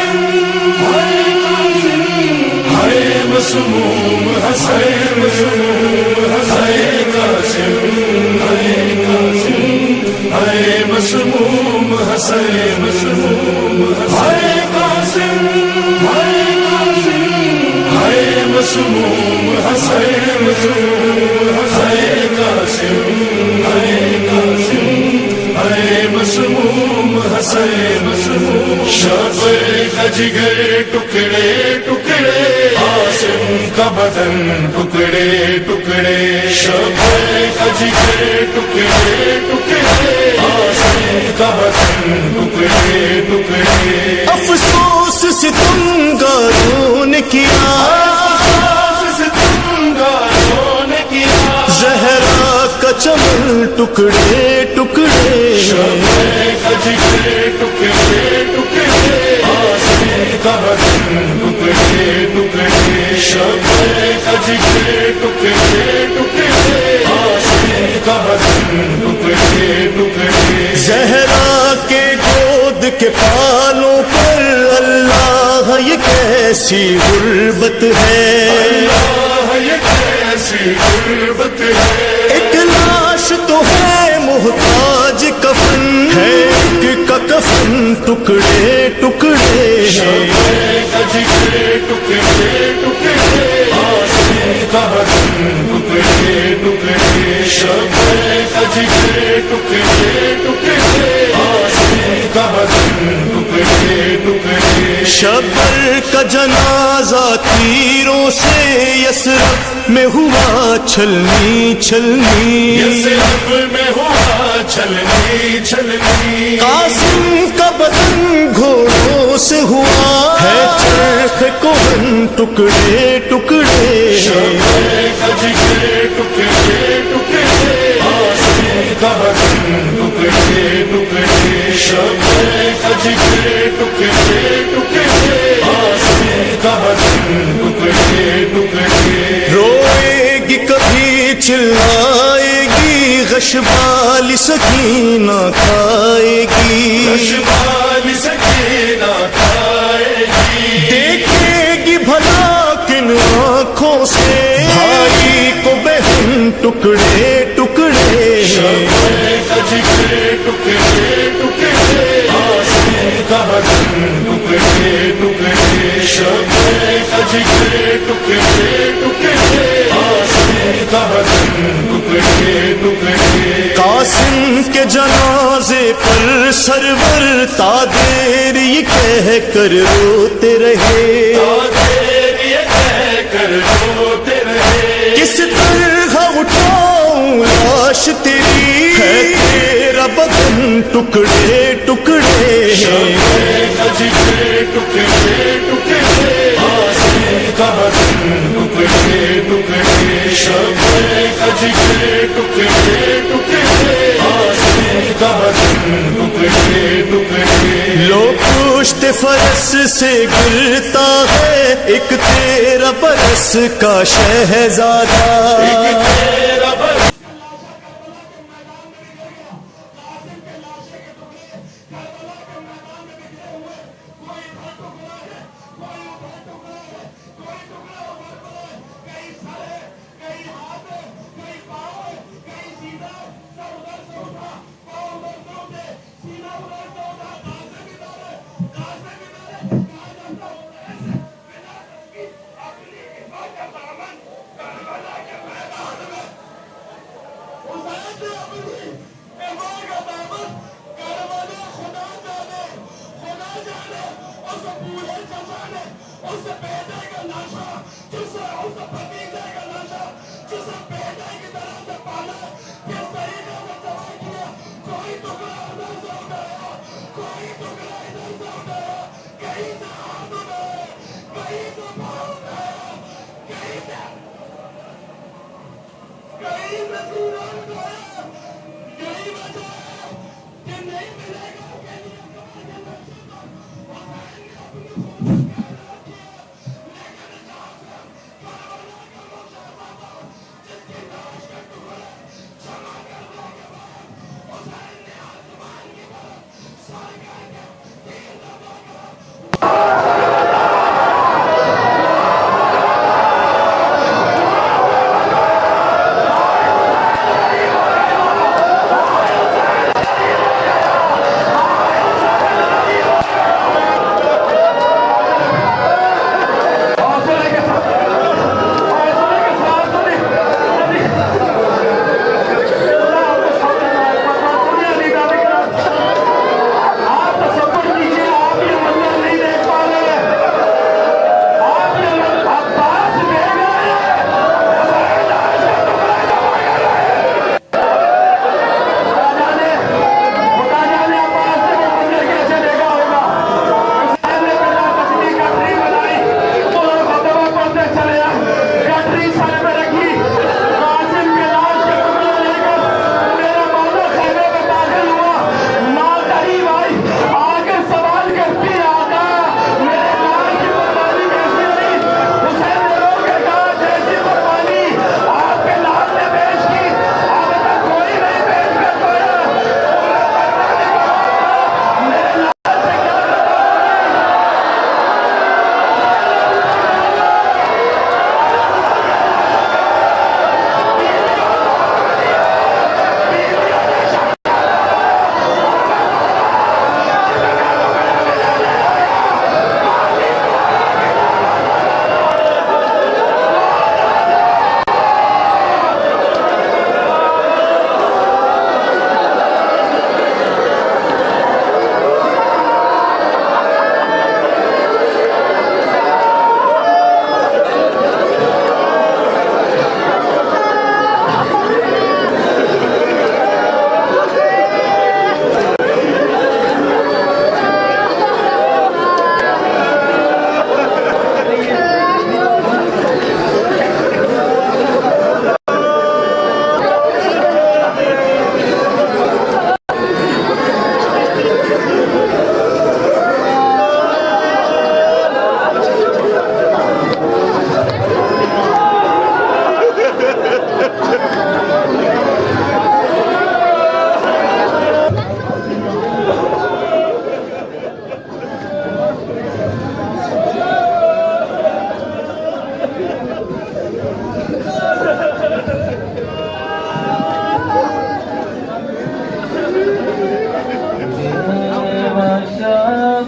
कासिम, हाय कासिम, हाय मसमूम हसन, हाय कासिम, हाय कासिम, हाय मसमूम हसन, हाय कासिम, हाय कासिम, हाय मसमूम हसन, हाय कासिम, हाय कासिम, हाय मसमूम हसन। शब का जिगर टुकड़े टुकड़े, कासिम का बदन टुकड़े टुकड़े, शब का जिगर टुकड़े टुकड़े, कासिम का बदन टुकड़े टुकड़े। अफसोस सितमगारों ने किया, ज़हरा का चमन टुकड़े टुकड़े, का जिगर टुकड़े टुकड़े, कासिम का बदन टुकड़े टुकड़े, शब का जिगर टुकड़े टुकड़े, कासिम का बदन टुकड़े टुकड़े। ज़हरा के गोद के पालों पर अल्लाह ये कैसी गुर्बत है, अल्लाह ये कैसी गुर्बत है। एक लाश तो है मुहताज कफन, है एक का कफन टुकड़े टुकड़े, का जिगर टुकड़े टुकड़े, कासिम का बदन टुकड़े टुकड़े, शब का जिगर टुकड़े टुकड़े, कासिम का बदन टुकड़े टुकड़े। शबर का जनाजा तीरों से यसरफ में हुआ छलनी छलनी, यसरफ में हुआ छलनी छलनी, कासिम का बदन घोड़ों से हुआ है चरख कोहन टुकड़े टुकड़े, का जिगर टुकड़े टुकड़े, कासिम का बदन टुकड़े टुकड़े, शब का जिगर टुकड़े टुकड़े, कासिम का बदन टुकड़े टुकड़े। रोएगी कभी चिल्लाएगी, गशबाली सकीना खाएगी, रशबाली सकीना खाएगी, देखेगी भला किन आँखों से भाई को बहन टुकड़े टुकड़े, का जिगर टुकड़े टुकड़े, कासिम का बदन टुकड़े टुकड़े, शब का जिगर टुकड़े टुकड़े, कासिम का बदन टुकड़े टुकड़े। कासिम के जनाजे पर सरवर तादेर ये कह कर रोते रहे, तादेर ये कह कर रोते रहे, किस तरह उठाऊं लाश तेरी, है तेरा बदन टुकड़े टुकड़े, का जिगर टुकड़े टुकड़े, कासिम का बदन टुकड़े टुकड़े, शब का जिगर टुकड़े टुकड़े, कासिम का बदन टुकड़े टुकड़े। लो पुश्त फरस से गिरता है एक तेरा बरस का शहजादा, एक तेरा बरस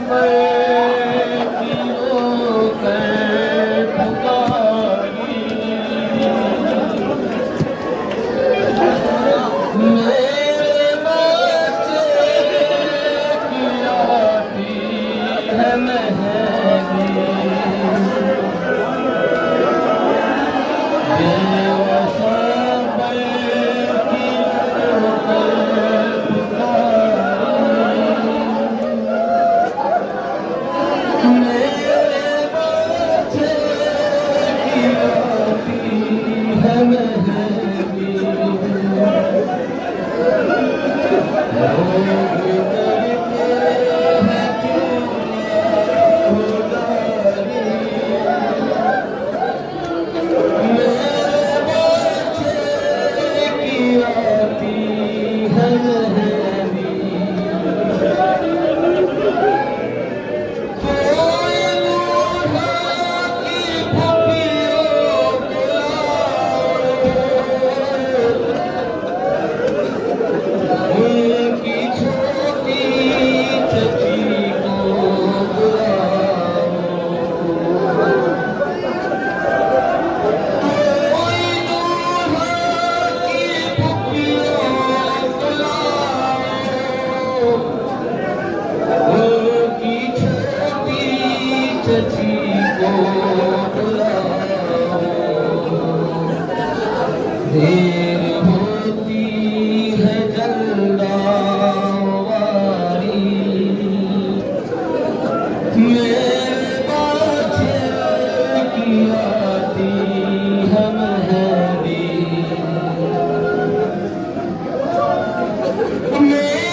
पर किरो कर पुकारी, मेरे बच्चे की आती है मेहंदी, देर होती है जल्दावारी, मेरे बच्चे की आती है मेहंदी, मेरी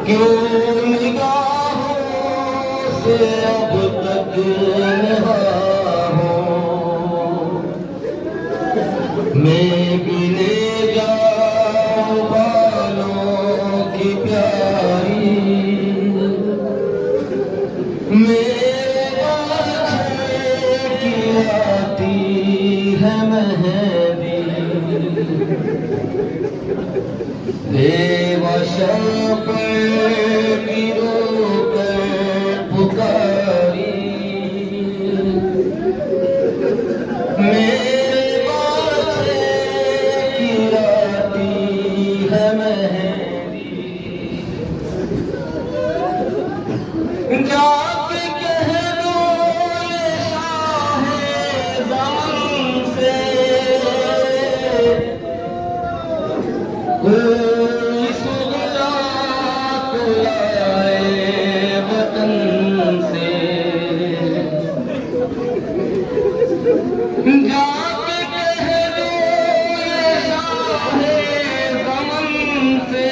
क्यों निगाहों से अब तक नहा हो, मैं भी ले जाऊं बालों की प्यारी, मेरे बच्चे की आती है मेहंदी, बेवशा पर गिरो कर पुकारी, मेरे बच्चे की आती है मेहंदी, जाके कह दो ये शाहे ज़मां से, कोई सुगला को लाए वतन से, जाके कह दो ये शाहे ज़मां से,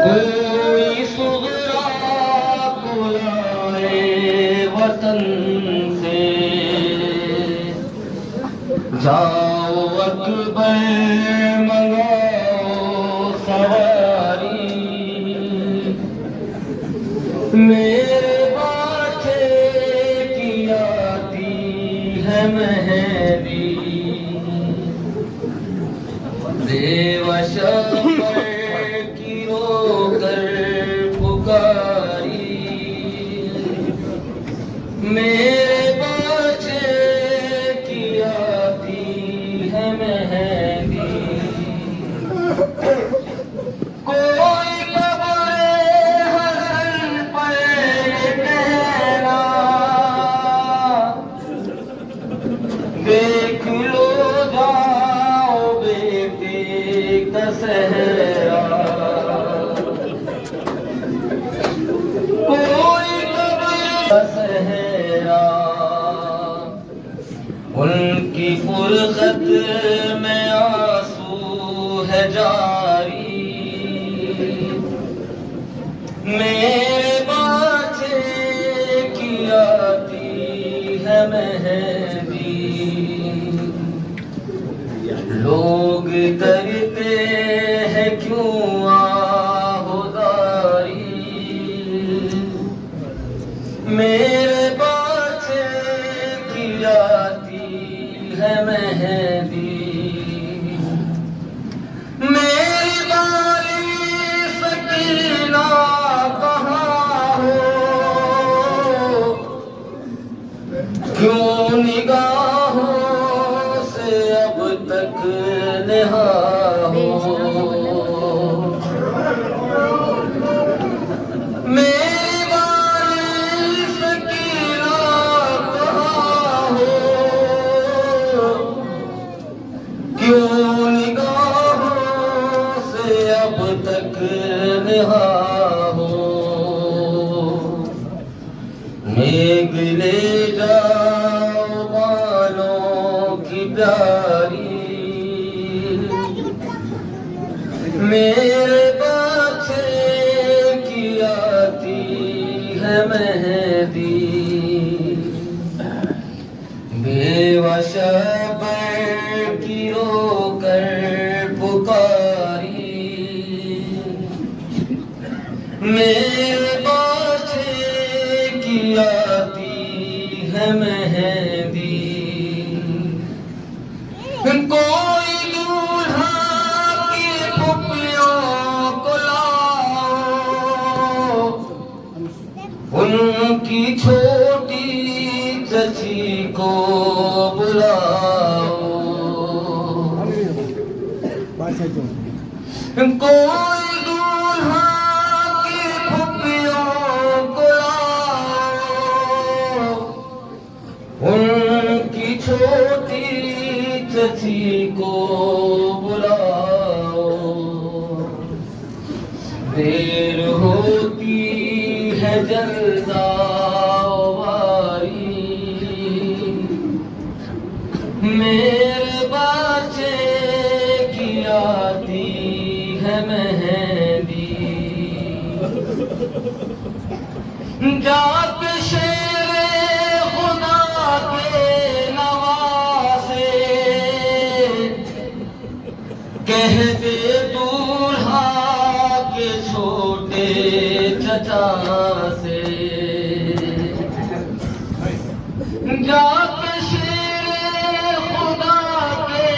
कोई सुगला को लाए वतन से, जाओ अकबर मंगाओ सवारी, मेरे बच्चे की आती है मेहंदी, बेवशा पर गिरो कर पुकारी, मेरे बच्चे की आती है मेहंदी, कोई कब्रे हसन पर कहना, देख लो जाओ बेटे का सहरा, कोई कब्रे सहरा, उनकी फुरकत में आंसू है जारी, मेरे बच्चे मेरे बाछे की आती है मेहंदी, मेरी बाली सकीना कहाँ हो, क्यों निगाहों से अब तक नेहा हो। मेरी बाली सकीना कहाँ हो, क्यों निगाहों से अब तक नेहा हो। मेघ ले जाओ बालों की प्यारी, मेरे बाछे की आती है मेहंदी, बेवश पर की रोकर पुकारी, मेरे बाछे की आती है मेहंदी। कोई दूल्हा की फुफियों को लाओ, उनकी छोटी चची को बुलाओ। कोई दूल्हा की फुफियों को लाओ, उनकी छोटी चची को बुलाओ। देर होती है जल्दा वारी, मेरे बाछे की आती है मेहंदी। जाके शेरे खुदा के नवासे, कह दे दूल्हा के छोटे चचा से। जाके शेरे खुदा के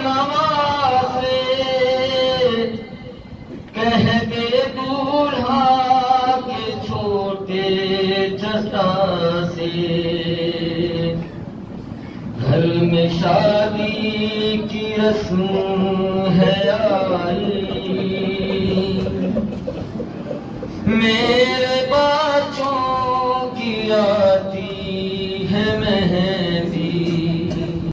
नवासे, कह दे दूल्हा के छोटे चचा से। घर में शादी की रस्म है आई, मेरे बाछों की आती